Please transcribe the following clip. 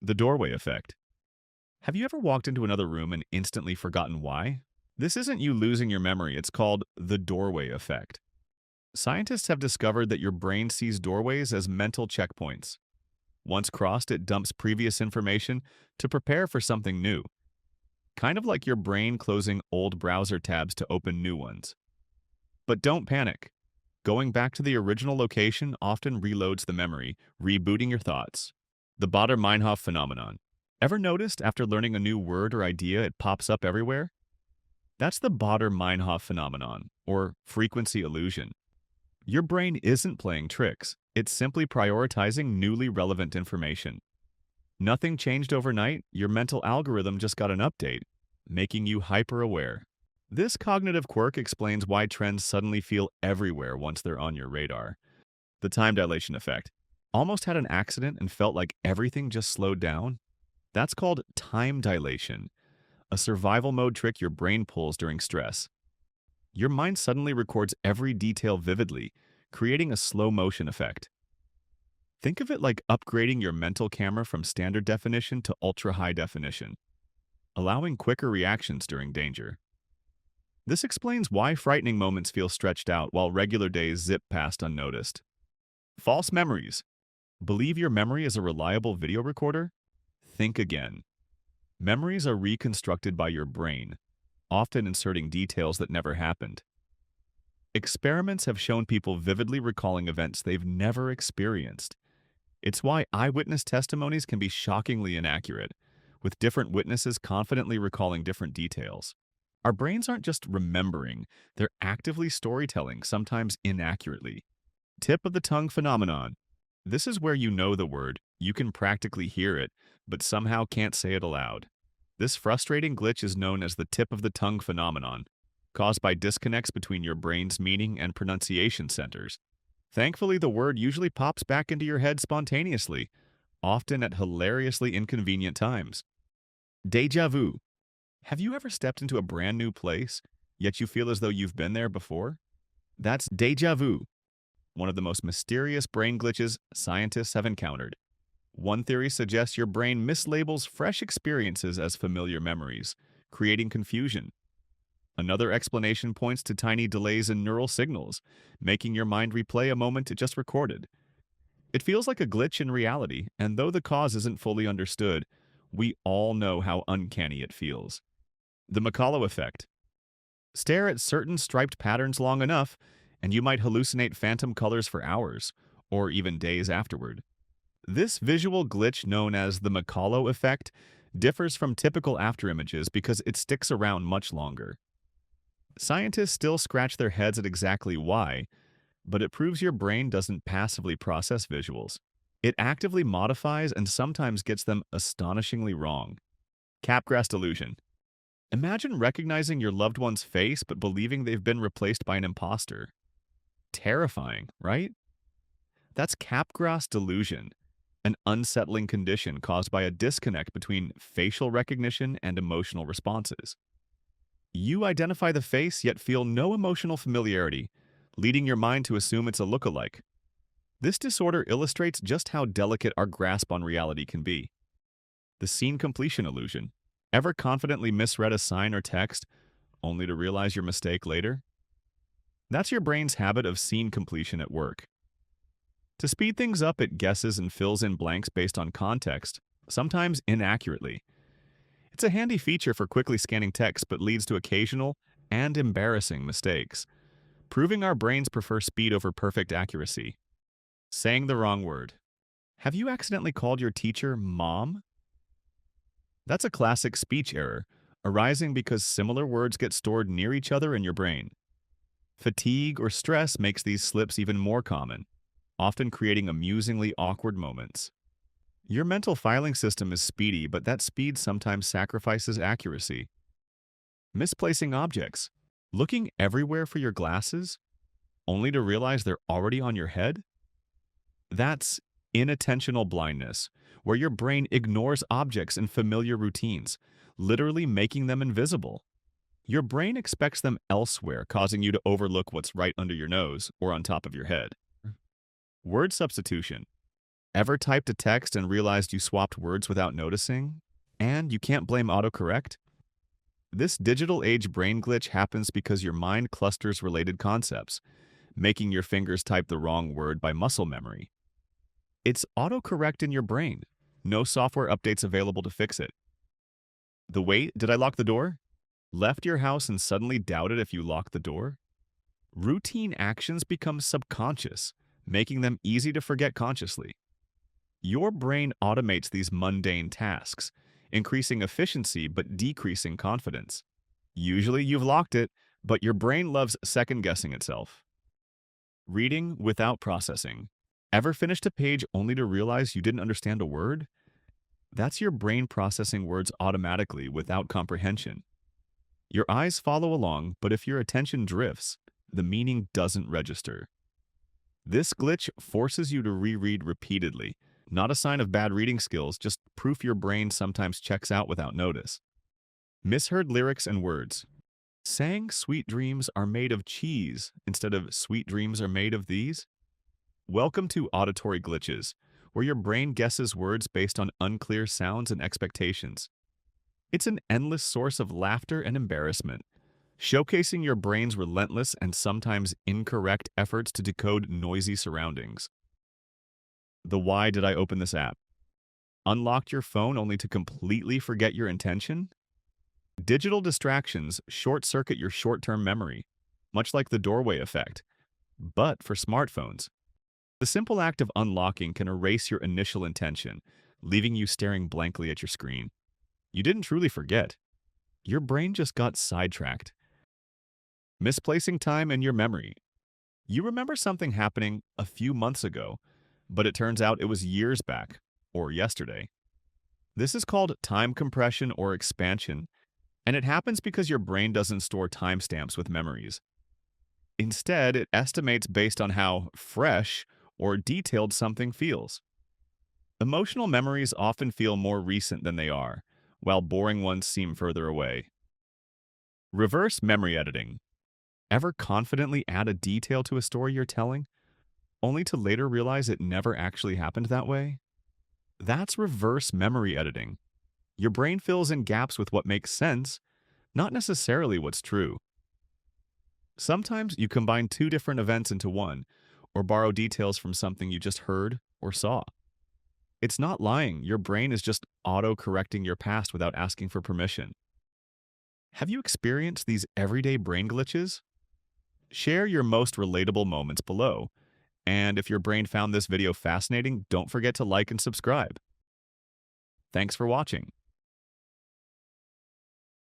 The doorway effect. Have you ever walked into another room and instantly forgotten why? This isn't you losing your memory, it's called the doorway effect. Scientists have discovered that your brain sees doorways as mental checkpoints. Once crossed, it dumps previous information to prepare for something new, kind of like your brain closing old browser tabs to open new ones. But don't panic. Going back to the original location often reloads the memory, rebooting your thoughts. The Baader-Meinhof Phenomenon. Ever noticed after learning a new word or idea it pops up everywhere? That's the Baader-Meinhof Phenomenon, or frequency illusion. Your brain isn't playing tricks, it's simply prioritizing newly relevant information. Nothing changed overnight, your mental algorithm just got an update, making you hyper-aware. This cognitive quirk explains why trends suddenly feel everywhere once they're on your radar. The time dilation effect. Almost had an accident and felt like everything just slowed down? That's called time dilation, a survival mode trick your brain pulls during stress. Your mind suddenly records every detail vividly, creating a slow motion effect. Think of it like upgrading your mental camera from standard definition to ultra high definition, allowing quicker reactions during danger. This explains why frightening moments feel stretched out while regular days zip past unnoticed. False memories. Believe your memory is a reliable video recorder? Think again. Memories are reconstructed by your brain, often inserting details that never happened. Experiments have shown people vividly recalling events they've never experienced. It's why eyewitness testimonies can be shockingly inaccurate, with different witnesses confidently recalling different details. Our brains aren't just remembering, they're actively storytelling, sometimes inaccurately. Tip of the tongue phenomenon. This is where you know the word, you can practically hear it, but somehow can't say it aloud. This frustrating glitch is known as the tip of the tongue phenomenon, caused by disconnects between your brain's meaning and pronunciation centers. Thankfully, the word usually pops back into your head spontaneously, often at hilariously inconvenient times. Déjà vu. Have you ever stepped into a brand new place, yet you feel as though you've been there before? That's déjà vu, one of the most mysterious brain glitches scientists have encountered. One theory suggests your brain mislabels fresh experiences as familiar memories, creating confusion. Another explanation points to tiny delays in neural signals, making your mind replay a moment it just recorded. It feels like a glitch in reality, and though the cause isn't fully understood, we all know how uncanny it feels. The McCollough Effect. Stare at certain striped patterns long enough, and you might hallucinate phantom colors for hours, or even days afterward. This visual glitch, known as the McCollough Effect, differs from typical afterimages because it sticks around much longer. Scientists still scratch their heads at exactly why, but it proves your brain doesn't passively process visuals. It actively modifies and sometimes gets them astonishingly wrong. Capgras Delusion. Imagine recognizing your loved one's face but believing they've been replaced by an imposter. Terrifying, right? That's Capgras Delusion, an unsettling condition caused by a disconnect between facial recognition and emotional responses. You identify the face yet feel no emotional familiarity, leading your mind to assume it's a lookalike. This disorder illustrates just how delicate our grasp on reality can be. The scene completion illusion. Ever confidently misread a sign or text, only to realize your mistake later? That's your brain's habit of scene completion at work. To speed things up, it guesses and fills in blanks based on context, sometimes inaccurately. It's a handy feature for quickly scanning text but leads to occasional and embarrassing mistakes, proving our brains prefer speed over perfect accuracy. Saying the wrong word. Have you accidentally called your teacher Mom? That's a classic speech error, arising because similar words get stored near each other in your brain. Fatigue or stress makes these slips even more common, often creating amusingly awkward moments. Your mental filing system is speedy, but that speed sometimes sacrifices accuracy. Misplacing objects. Looking everywhere for your glasses, only to realize they're already on your head? That's inattentional blindness, where your brain ignores objects in familiar routines, literally making them invisible. Your brain expects them elsewhere, causing you to overlook what's right under your nose or on top of your head. Word substitution. Ever typed a text and realized you swapped words without noticing? And you can't blame autocorrect? This digital age brain glitch happens because your mind clusters related concepts, making your fingers type the wrong word by muscle memory. It's autocorrect in your brain. No software updates available to fix it. The wait, did I lock the door? Left your house and suddenly doubted if you locked the door? Routine actions become subconscious, making them easy to forget consciously. Your brain automates these mundane tasks, increasing efficiency but decreasing confidence. Usually you've locked it, but your brain loves second-guessing itself. Reading without processing. Ever finished a page only to realize you didn't understand a word? That's your brain processing words automatically without comprehension. Your eyes follow along, but if your attention drifts, the meaning doesn't register. This glitch forces you to reread repeatedly, not a sign of bad reading skills, just proof your brain sometimes checks out without notice. Misheard lyrics and words. Sang sweet dreams are made of cheese instead of sweet dreams are made of these? Welcome to auditory glitches, where your brain guesses words based on unclear sounds and expectations. It's an endless source of laughter and embarrassment, showcasing your brain's relentless and sometimes incorrect efforts to decode noisy surroundings. The why did I open this app? Unlocked your phone only to completely forget your intention? Digital distractions short-circuit your short-term memory, much like the doorway effect, but for smartphones. The simple act of unlocking can erase your initial intention, leaving you staring blankly at your screen. You didn't truly forget. Your brain just got sidetracked. Misplacing time in your memory. You remember something happening a few months ago, but it turns out it was years back, or yesterday. This is called time compression or expansion, and it happens because your brain doesn't store timestamps with memories. Instead, it estimates based on how fresh or detailed something feels. Emotional memories often feel more recent than they are, while boring ones seem further away. Reverse memory editing. Ever confidently add a detail to a story you're telling, only to later realize it never actually happened that way? That's reverse memory editing. Your brain fills in gaps with what makes sense, not necessarily what's true. Sometimes you combine two different events into one, or borrow details from something you just heard or saw. It's not lying, your brain is just auto-correcting your past without asking for permission. Have you experienced these everyday brain glitches? Share your most relatable moments below. And if your brain found this video fascinating, don't forget to like and subscribe. Thanks for watching.